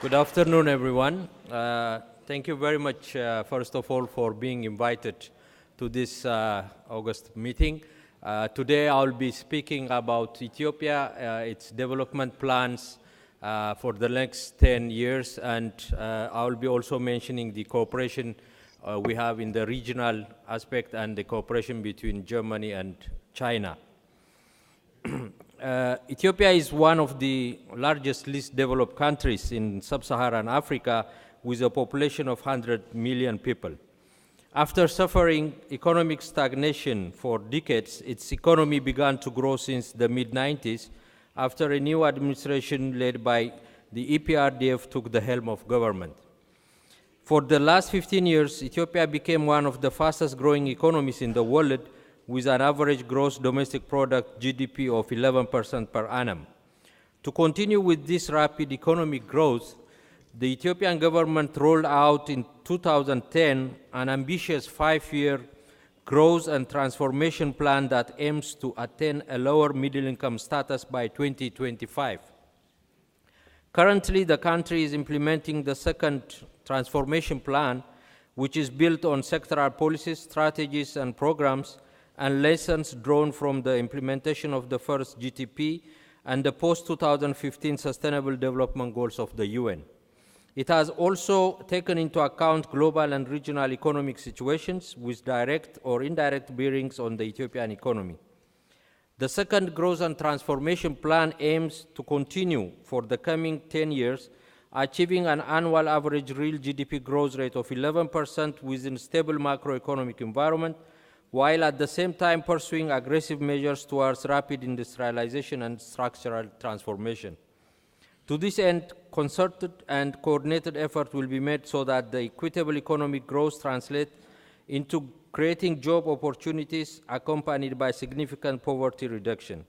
Good afternoon, everyone. Thank you very much, first of all, for being invited to this August meeting. Today, I'll be speaking about Ethiopia, its development plans for the next 10 years, and I'll be also mentioning the cooperation we have in the regional aspect and the cooperation between Germany and China. Ethiopia is one of the largest least developed countries in sub-Saharan Africa with a population of 100 million people. After suffering economic stagnation for decades, its economy began to grow since the mid-90s after a new administration led by the EPRDF took the helm of government. For the last 15 years, Ethiopia became one of the fastest growing economies in the world with an average gross domestic product GDP of 11% per annum. To continue with this rapid economic growth, the Ethiopian government rolled out in 2010 an ambitious 5-year growth and transformation plan that aims to attain a lower middle income status by 2025. Currently, the country is implementing the second transformation plan, which is built on sectoral policies, strategies, and programs, and lessons drawn from the implementation of the first GTP and the post-2015 Sustainable Development Goals of the UN. It has also taken into account global and regional economic situations with direct or indirect bearings on the Ethiopian economy. The second Growth and Transformation Plan aims to continue for the coming 10 years, achieving an annual average real GDP growth rate of 11% within stable macroeconomic environment, while at the same time pursuing aggressive measures towards rapid industrialization and structural transformation. To this end, concerted and coordinated effort will be made so that the equitable economic growth translates into creating job opportunities accompanied by significant poverty reduction.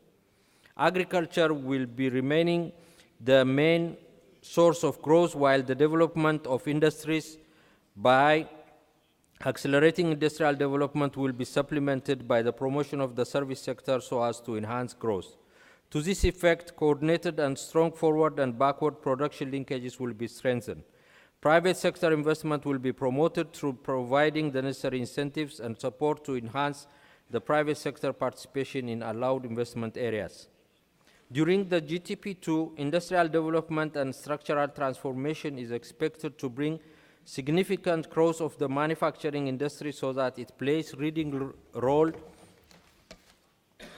Agriculture will be remaining the main source of growth, while the development of industries by accelerating industrial development will be supplemented by the promotion of the service sector so as to enhance growth. To this effect, coordinated and strong forward and backward production linkages will be strengthened. Private sector investment will be promoted through providing the necessary incentives and support to enhance the private sector participation in allowed investment areas. During the GTP2, industrial development and structural transformation is expected to bring significant growth of the manufacturing industry so that it plays a leading role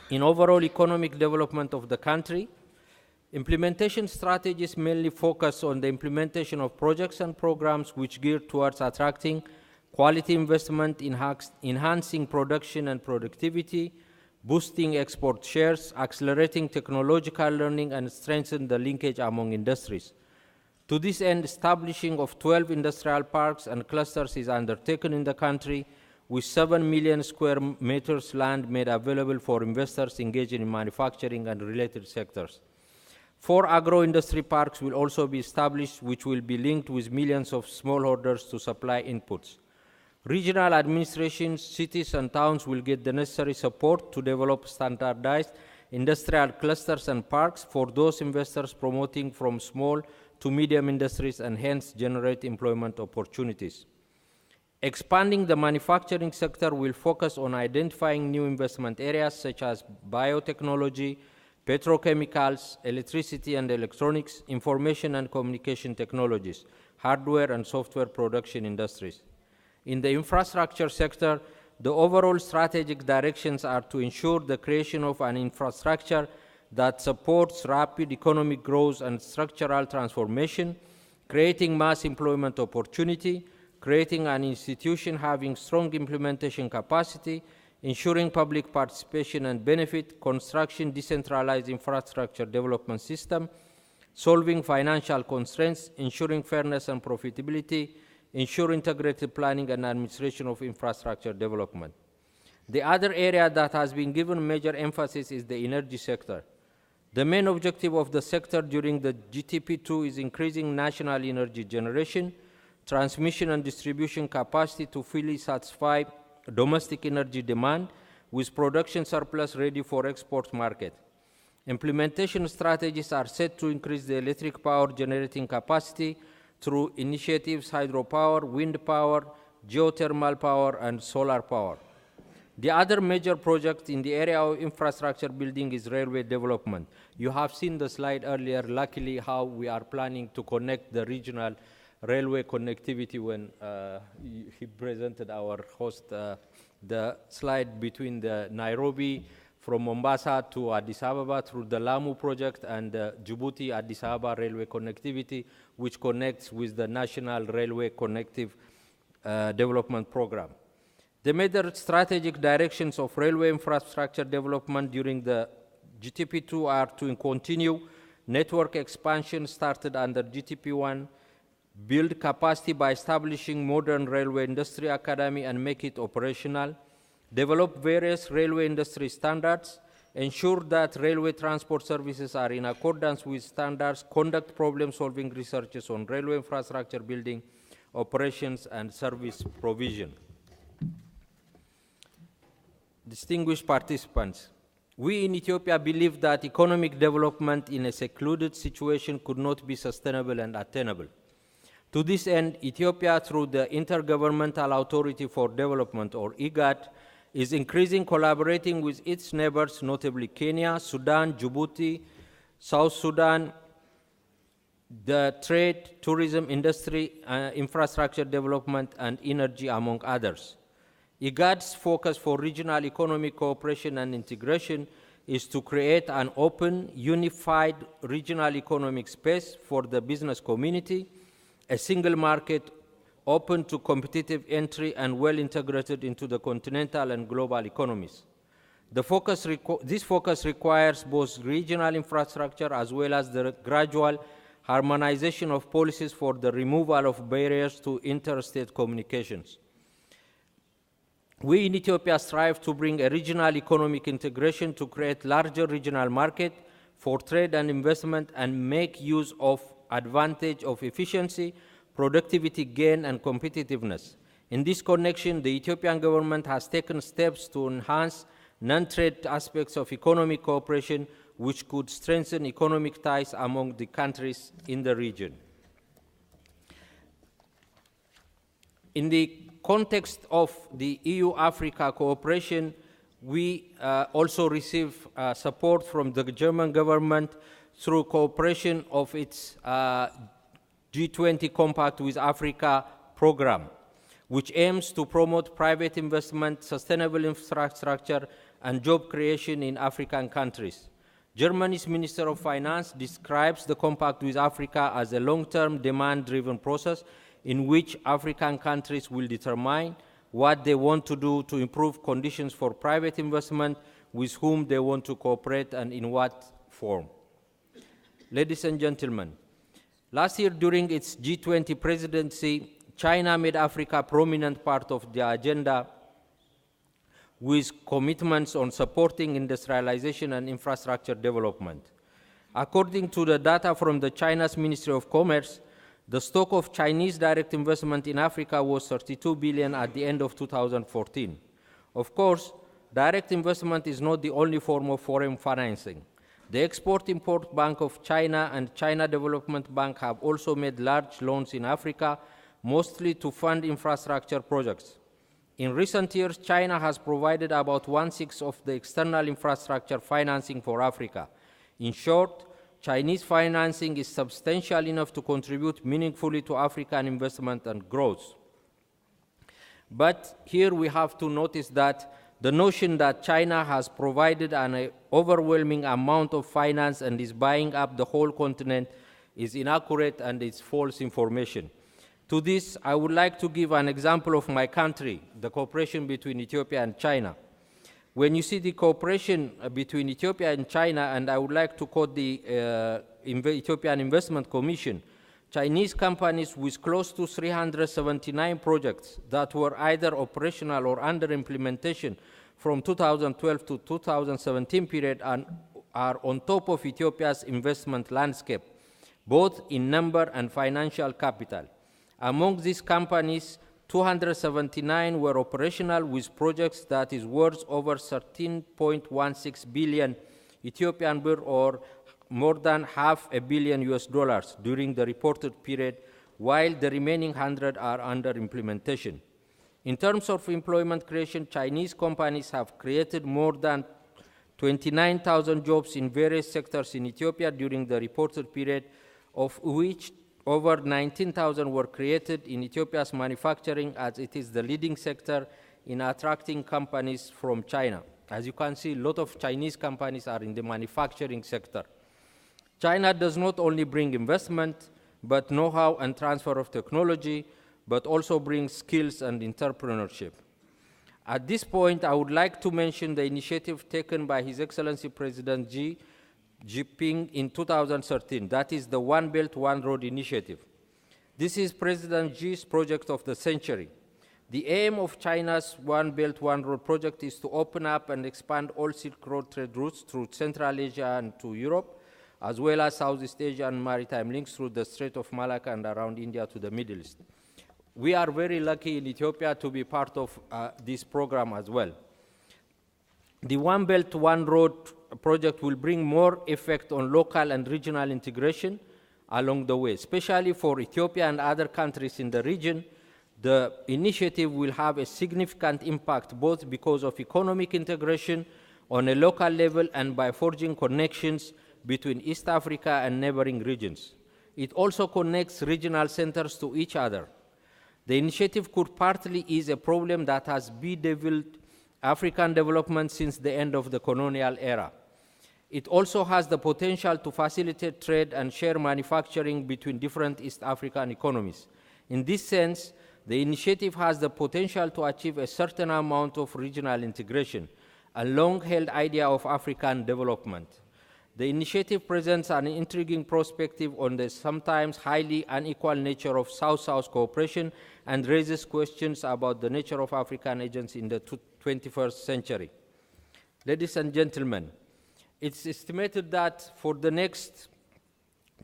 in overall economic development of the country. Implementation strategies mainly focus on the implementation of projects and programs which gear towards attracting quality investment, enhancing production and productivity, boosting export shares, accelerating technological learning, and strengthen the linkage among industries. To this end, establishing of 12 industrial parks and clusters is undertaken in the country, with 7 million square meters land made available for investors engaging in manufacturing and related sectors. 4 agro-industry parks will also be established, which will be linked with millions of smallholders to supply inputs. Regional administrations, cities, and towns will get the necessary support to develop standardized industrial clusters and parks for those investors promoting from small to medium industries and hence generate employment opportunities. Expanding the manufacturing sector will focus on identifying new investment areas such as biotechnology, petrochemicals, electricity and electronics, information and communication technologies, hardware and software production industries. In the infrastructure sector, the overall strategic directions are to ensure the creation of an infrastructure that supports rapid economic growth and structural transformation, creating mass employment opportunity, creating an institution having strong implementation capacity, ensuring public participation and benefit, construction decentralized infrastructure development system, solving financial constraints, ensuring fairness and profitability, ensure integrated planning and administration of infrastructure development. The other area that has been given major emphasis is the energy sector. The main objective of the sector during the GTP2 is increasing national energy generation, transmission and distribution capacity to fully satisfy domestic energy demand with production surplus ready for export market. Implementation strategies are set to increase the electric power generating capacity through initiatives hydropower, wind power, geothermal power, and solar power. The other major project in the area of infrastructure building is railway development. You have seen the slide earlier, luckily, how we are planning to connect the regional railway connectivity when he presented our host the slide between the Nairobi from Mombasa to Addis Ababa through the Lamu project and the Djibouti-Addis Ababa railway connectivity, which connects with the National Railway Connective Development Program. The major strategic directions of railway infrastructure development during the GTP2 are to continue network expansion started under GTP1, build capacity by establishing modern railway industry academy and make it operational, develop various railway industry standards, ensure that railway transport services are in accordance with standards, conduct problem-solving researches on railway infrastructure building, operations, and service provision. Distinguished participants, we in Ethiopia believe that economic development in a secluded situation could not be sustainable and attainable. To this end, Ethiopia, through the Intergovernmental Authority for Development, or IGAD, is increasing collaborating with its neighbors, notably Kenya, Sudan, Djibouti, South Sudan, the trade, tourism industry, infrastructure development, and energy, among others. IGAD's focus for regional economic cooperation and integration is to create an open, unified regional economic space for the business community, a single market open to competitive entry and well integrated into the continental and global economies. This focus requires both regional infrastructure as well as the gradual harmonization of policies for the removal of barriers to interstate communications. We in Ethiopia strive to bring a regional economic integration to create larger regional market for trade and investment and make use of advantage of efficiency, productivity gain, and competitiveness. In this connection, the Ethiopian government has taken steps to enhance non-trade aspects of economic cooperation, which could strengthen economic ties among the countries in the region. In the context of the EU-Africa cooperation, we also receive support from the German government through cooperation of its G20 Compact with Africa program, which aims to promote private investment, sustainable infrastructure, and job creation in African countries. Germany's Minister of Finance describes the Compact with Africa as a long-term demand-driven process in which African countries will determine what they want to do to improve conditions for private investment, with whom they want to cooperate, and in what form. Ladies and gentlemen, last year during its G20 presidency, China made Africa a prominent part of the agenda with commitments on supporting industrialization and infrastructure development. According to the data from the China's Ministry of Commerce, the stock of Chinese direct investment in Africa was 32 billion at the end of 2014. Of course, direct investment is not the only form of foreign financing. The Export-Import Bank of China and China Development Bank have also made large loans in Africa, mostly to fund infrastructure projects. In recent years, China has provided about 1/6 of the external infrastructure financing for Africa. In short, Chinese financing is substantial enough to contribute meaningfully to African investment and growth. But here we have to notice that the notion that China has provided an overwhelming amount of finance and is buying up the whole continent is inaccurate and is false information. To this, I would like to give an example of my country, the cooperation between Ethiopia and China. When you see the cooperation between Ethiopia and China, and I would like to quote the Ethiopian Investment Commission, Chinese companies with close to 379 projects that were either operational or under implementation from 2012 to 2017 period are on top of Ethiopia's investment landscape, both in number and financial capital. Among these companies, 279 were operational with projects that is worth over 13.16 billion Ethiopian birr, or more than $500 million during the reported period, while the remaining 100 are under implementation. In terms of employment creation, Chinese companies have created more than 29,000 jobs in various sectors in Ethiopia during the reported period, of which over 19,000 were created in Ethiopia's manufacturing, as it is the leading sector in attracting companies from China. As you can see, a lot of Chinese companies are in the manufacturing sector. China does not only bring investment, but know-how and transfer of technology, but also brings skills and entrepreneurship. At this point, I would like to mention the initiative taken by His Excellency President Xi Jinping in 2013, that is the One Belt, One Road initiative. This is President Xi's project of the century. The aim of China's One Belt, One Road project is to open up and expand all Silk Road trade routes through Central Asia and to Europe, as well as Southeast Asia and maritime links through the Strait of Malacca and around India to the Middle East. We are very lucky in Ethiopia to be part of this program as well. The One Belt, One Road project will bring more effect on local and regional integration along the way, especially for Ethiopia and other countries in the region. The initiative will have a significant impact both because of economic integration on a local level and by forging connections between East Africa and neighboring regions. It also connects regional centers to each other. The initiative could partly ease a problem that has bedeviled African development since the end of the colonial era. It also has the potential to facilitate trade and share manufacturing between different East African economies. In this sense, the initiative has the potential to achieve a certain amount of regional integration, a long-held idea of African development. The initiative presents an intriguing perspective on the sometimes highly unequal nature of South-South cooperation and raises questions about the nature of African agents in the 21st century. Ladies and gentlemen, it's estimated that for the next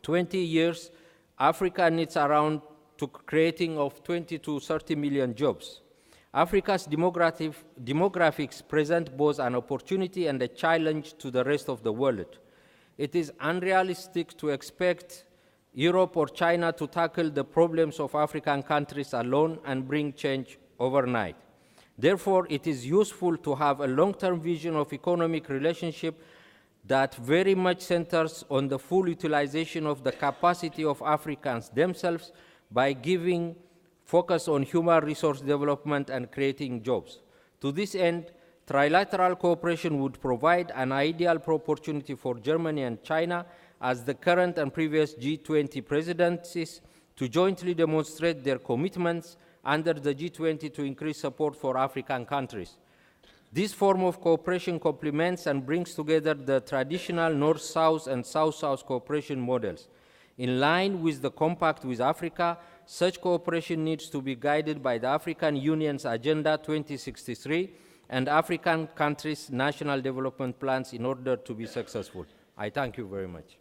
20 years, Africa needs around to creating of 20 to 30 million jobs. Africa's demographics present both an opportunity and a challenge to the rest of the world. It is unrealistic to expect Europe or China to tackle the problems of African countries alone and bring change overnight. Therefore, it is useful to have a long-term vision of economic relationship that very much centers on the full utilization of the capacity of Africans themselves by giving focus on human resource development and creating jobs. To this end, trilateral cooperation would provide an ideal opportunity for Germany and China as the current and previous G20 presidencies to jointly demonstrate their commitments under the G20 to increase support for African countries. This form of cooperation complements and brings together the traditional North-South and South-South cooperation models. In line with the Compact with Africa, such cooperation needs to be guided by the African Union's Agenda 2063 and African countries' national development plans in order to be successful. I thank you very much.